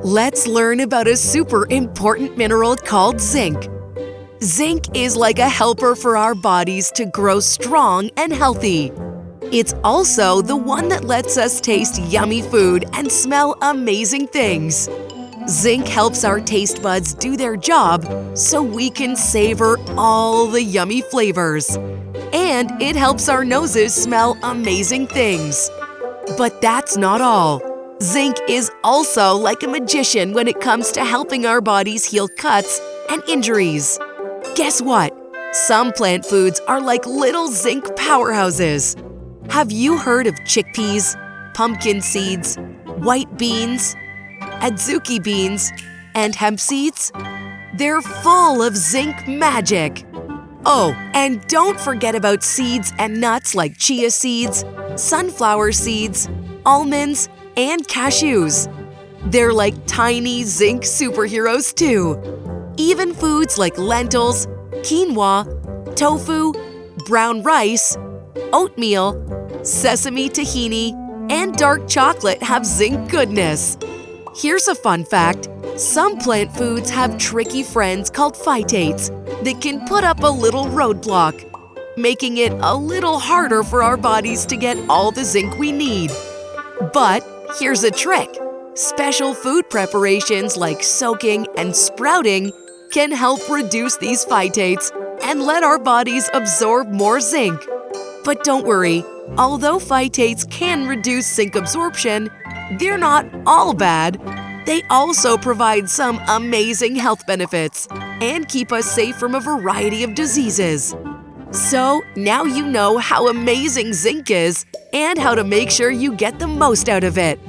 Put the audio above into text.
Let's learn about a super important mineral called zinc. Zinc is like a helper for our bodies to grow strong and healthy. It's also the one that lets us taste yummy food and smell amazing things. Zinc helps our taste buds do their job so we can savor all the yummy flavors. And it helps our noses smell amazing things. But that's not all. Zinc is also like a magician when it comes to helping our bodies heal cuts and injuries. Guess what? Some plant foods are like little zinc powerhouses. Have you heard of chickpeas, pumpkin seeds, white beans, adzuki beans, and hemp seeds? They're full of zinc magic. Oh, and don't forget about seeds and nuts like chia seeds, sunflower seeds, almonds, and cashews. They're like tiny zinc superheroes too. Even foods like lentils, quinoa, tofu, brown rice, oatmeal, sesame tahini, and dark chocolate have zinc goodness. Here's a fun fact. Some plant foods have tricky friends called phytates that can put up a little roadblock, making it a little harder for our bodies to get all the zinc we need. But here's a trick. Special food preparations like soaking and sprouting can help reduce these phytates and let our bodies absorb more zinc. But don't worry, although phytates can reduce zinc absorption, they're not all bad. They also provide some amazing health benefits and keep us safe from a variety of diseases. So now you know how amazing zinc is and how to make sure you get the most out of it.